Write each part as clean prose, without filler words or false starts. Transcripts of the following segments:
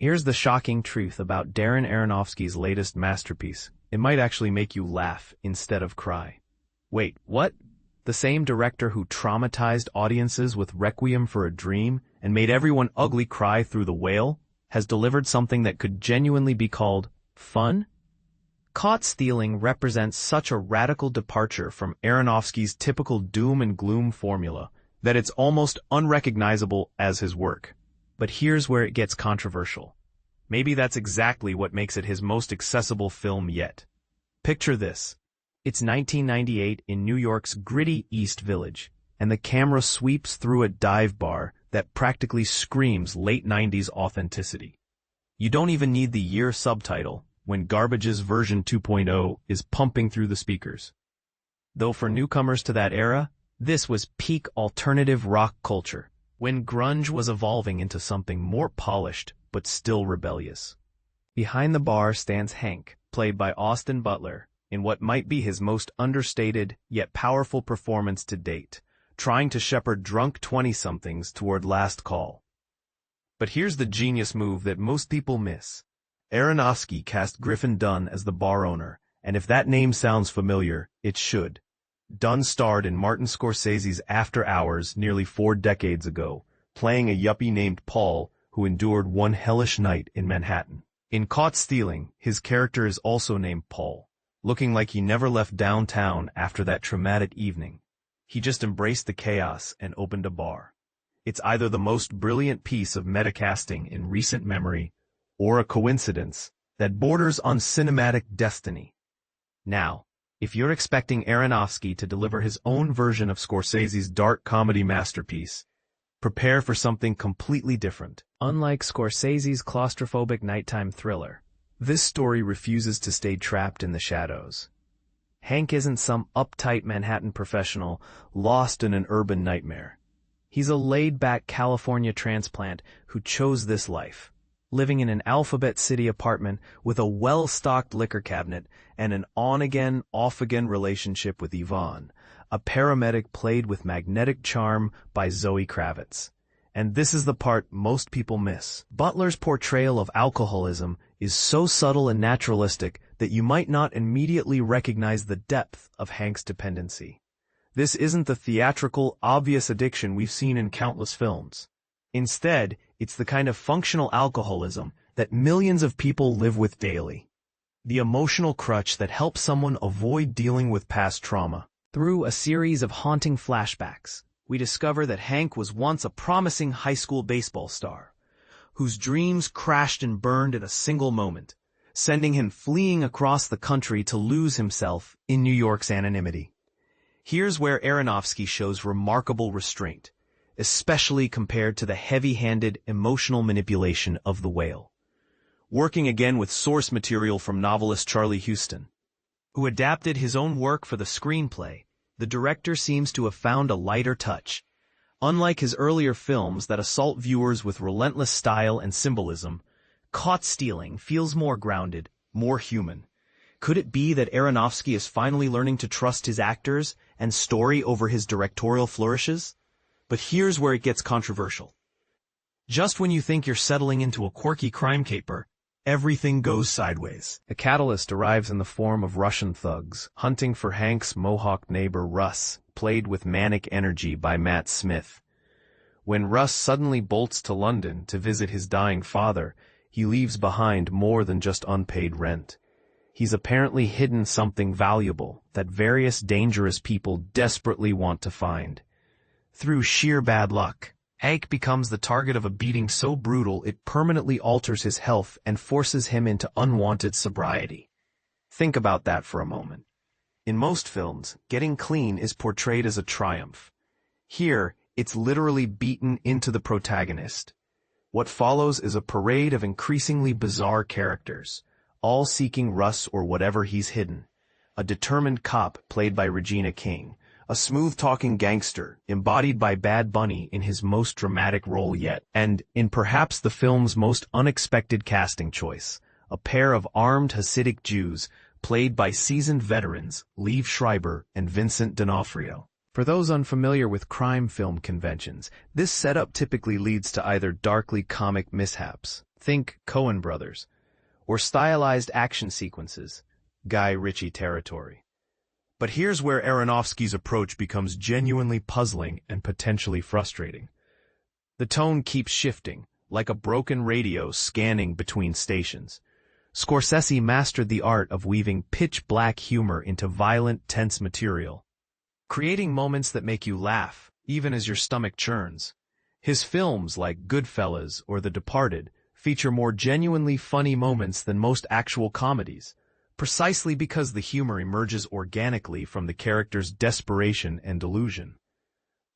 Here's the shocking truth about Darren Aronofsky's latest masterpiece. It might actually make you laugh instead of cry. Wait, what? The same director who traumatized audiences with Requiem for a Dream and made everyone ugly cry through The Whale has delivered something that could genuinely be called fun? Caught Stealing represents such a radical departure from Aronofsky's typical doom and gloom formula that it's almost unrecognizable as his work. But here's where it gets controversial. Maybe that's exactly what makes it his most accessible film yet. Picture this. It's 1998 in New York's gritty East Village, and the camera sweeps through a dive bar that practically screams late 90s authenticity. You don't even need the year subtitle when Garbage's version 2.0 is pumping through the speakers. Though for newcomers to that era, this was peak alternative rock culture, when grunge was evolving into something more polished but still rebellious. Behind the bar stands Hank, played by Austin Butler, in what might be his most understated yet powerful performance to date, trying to shepherd drunk 20-somethings toward last call. But here's the genius move that most people miss. Aronofsky cast Griffin Dunne as the bar owner, and if that name sounds familiar, it should. Dunne starred in Martin Scorsese's After Hours nearly 4 decades ago, playing a yuppie named Paul who endured one hellish night in Manhattan. In Caught Stealing, his character is also named Paul, looking like he never left downtown after that traumatic evening. He just embraced the chaos and opened a bar. It's either the most brilliant piece of metacasting in recent memory, or a coincidence that borders on cinematic destiny. Now, if you're expecting Aronofsky to deliver his own version of Scorsese's dark comedy masterpiece, prepare for something completely different. Unlike Scorsese's claustrophobic nighttime thriller, this story refuses to stay trapped in the shadows. Hank isn't some uptight Manhattan professional lost in an urban nightmare. He's a laid-back California transplant who chose this life, living in an Alphabet City apartment with a well-stocked liquor cabinet and an on-again, off-again relationship with Yvonne, a paramedic played with magnetic charm by Zoe Kravitz. And this is the part most people miss. Butler's portrayal of alcoholism is so subtle and naturalistic that you might not immediately recognize the depth of Hank's dependency. This isn't the theatrical, obvious addiction we've seen in countless films. Instead, it's the kind of functional alcoholism that millions of people live with daily. The emotional crutch that helps someone avoid dealing with past trauma. Through a series of haunting flashbacks, we discover that Hank was once a promising high school baseball star, whose dreams crashed and burned in a single moment, sending him fleeing across the country to lose himself in New York's anonymity. Here's where Aronofsky shows remarkable restraint, especially compared to the heavy-handed emotional manipulation of The Whale. Working again with source material from novelist Charlie Huston, who adapted his own work for the screenplay, the director seems to have found a lighter touch. Unlike his earlier films that assault viewers with relentless style and symbolism, Caught Stealing feels more grounded, more human. Could it be that Aronofsky is finally learning to trust his actors and story over his directorial flourishes? But here's where it gets controversial. Just when you think you're settling into a quirky crime caper, everything goes sideways. The catalyst arrives in the form of Russian thugs, hunting for Hank's Mohawk neighbor Russ, played with manic energy by Matt Smith. When Russ suddenly bolts to London to visit his dying father, he leaves behind more than just unpaid rent. He's apparently hidden something valuable that various dangerous people desperately want to find. Through sheer bad luck, Hank becomes the target of a beating so brutal it permanently alters his health and forces him into unwanted sobriety. Think about that for a moment. In most films, getting clean is portrayed as a triumph. Here, it's literally beaten into the protagonist. What follows is a parade of increasingly bizarre characters, all seeking Russ or whatever he's hidden. A determined cop played by Regina King, a smooth-talking gangster embodied by Bad Bunny in his most dramatic role yet, and, in perhaps the film's most unexpected casting choice, a pair of armed Hasidic Jews played by seasoned veterans Liev Schreiber and Vincent D'Onofrio. For those unfamiliar with crime film conventions, this setup typically leads to either darkly comic mishaps, Think Coen brothers. Or stylized action sequences, Guy Ritchie territory. But here's where Aronofsky's approach becomes genuinely puzzling and potentially frustrating. The tone keeps shifting, like a broken radio scanning between stations. Scorsese mastered the art of weaving pitch-black humor into violent, tense material, creating moments that make you laugh, even as your stomach churns. His films, like Goodfellas or The Departed, feature more genuinely funny moments than most actual comedies, precisely because the humor emerges organically from the character's desperation and delusion.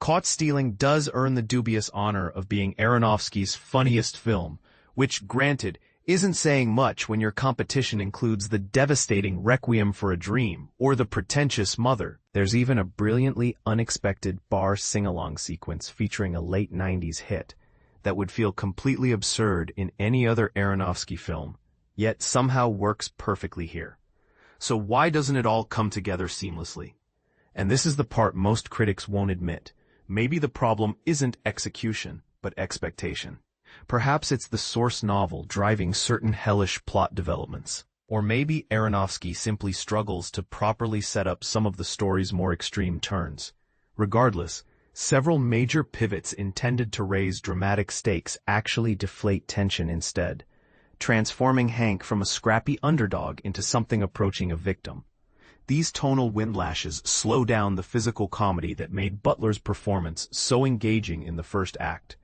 Caught Stealing does earn the dubious honor of being Aronofsky's funniest film, which, granted, isn't saying much when your competition includes the devastating Requiem for a Dream or The Pretentious Mother. There's even a brilliantly unexpected bar sing-along sequence featuring a late 90s hit that would feel completely absurd in any other Aronofsky film, yet somehow works perfectly here. So why doesn't it all come together seamlessly? And this is the part most critics won't admit. Maybe the problem isn't execution, but expectation. Perhaps it's the source novel driving certain hellish plot developments. Or maybe Aronofsky simply struggles to properly set up some of the story's more extreme turns. Regardless, several major pivots intended to raise dramatic stakes actually deflate tension instead, transforming Hank from a scrappy underdog into something approaching a victim. These tonal windlashes slow down the physical comedy that made Butler's performance so engaging in the first act.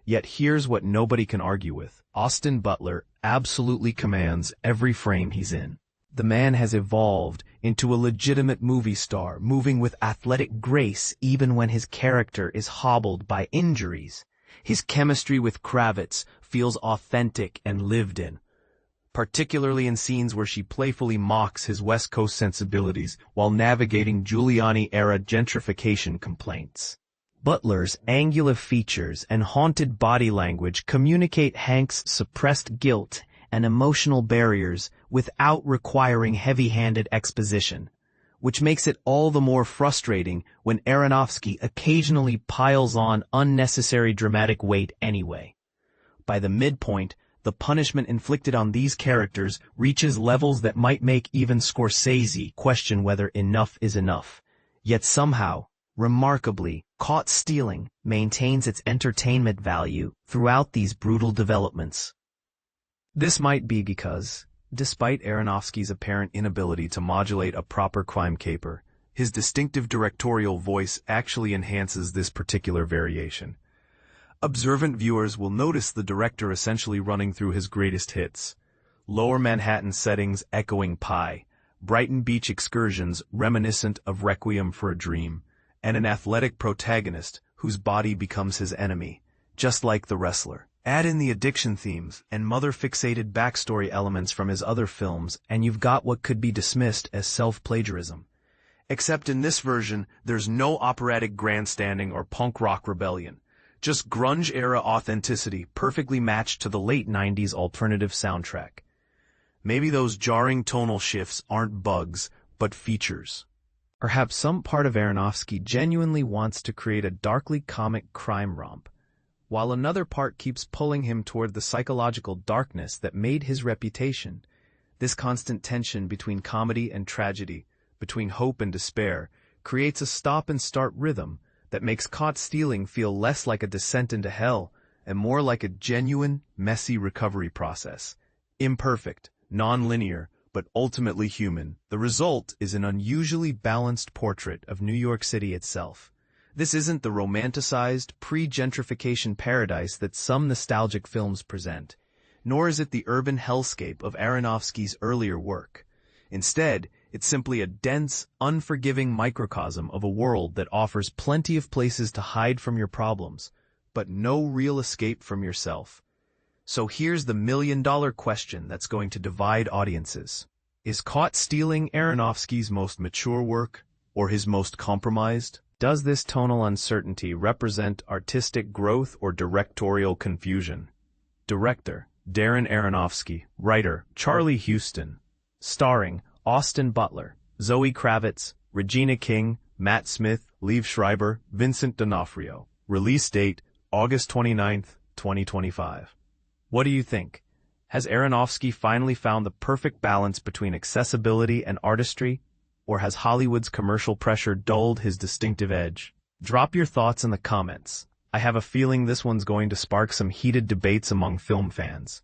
Yet here's what nobody can argue with. Austin Butler absolutely commands every frame he's in. The man has evolved into a legitimate movie star, moving with athletic grace even when his character is hobbled by injuries. His chemistry with Kravitz feels authentic and lived in, particularly in scenes where she playfully mocks his West Coast sensibilities while navigating Giuliani-era gentrification complaints. Butler's angular features and haunted body language communicate Hank's suppressed guilt and emotional barriers without requiring heavy-handed exposition, which makes it all the more frustrating when Aronofsky occasionally piles on unnecessary dramatic weight anyway. By the midpoint, the punishment inflicted on these characters reaches levels that might make even Scorsese question whether enough is enough. Yet somehow, remarkably, Caught Stealing maintains its entertainment value throughout these brutal developments. This might be because, despite Aronofsky's apparent inability to modulate a proper crime caper, his distinctive directorial voice actually enhances this particular variation. Observant viewers will notice the director essentially running through his greatest hits. Lower Manhattan settings echoing Pi, Brighton Beach excursions reminiscent of Requiem for a Dream, and an athletic protagonist whose body becomes his enemy, just like The Wrestler. Add in the addiction themes and mother-fixated backstory elements from his other films, and you've got what could be dismissed as self-plagiarism. Except in this version, there's no operatic grandstanding or punk rock rebellion. Just grunge-era authenticity perfectly matched to the late 90s alternative soundtrack. Maybe those jarring tonal shifts aren't bugs, but features. Perhaps some part of Aronofsky genuinely wants to create a darkly comic crime romp, while another part keeps pulling him toward the psychological darkness that made his reputation. This constant tension between comedy and tragedy, between hope and despair, creates a stop-and-start rhythm that makes Caught Stealing feel less like a descent into hell and more like a genuine, messy recovery process. Imperfect, non-linear, but ultimately human. The result is an unusually balanced portrait of New York City itself. This isn't the romanticized, pre-gentrification paradise that some nostalgic films present, nor is it the urban hellscape of Aronofsky's earlier work. Instead, it's simply a dense, unforgiving microcosm of a world that offers plenty of places to hide from your problems, but no real escape from yourself. So here's the million-dollar question that's going to divide audiences. Is Caught Stealing Aronofsky's most mature work, or his most compromised? Does this tonal uncertainty represent artistic growth or directorial confusion? Director, Darren Aronofsky. Writer, Charlie Huston. Starring, Austin Butler, Zoe Kravitz, Regina King, Matt Smith, Liev Schreiber, Vincent D'Onofrio. Release date, August 29, 2025. What do you think? Has Aronofsky finally found the perfect balance between accessibility and artistry, or has Hollywood's commercial pressure dulled his distinctive edge? Drop your thoughts in the comments. I have a feeling this one's going to spark some heated debates among film fans.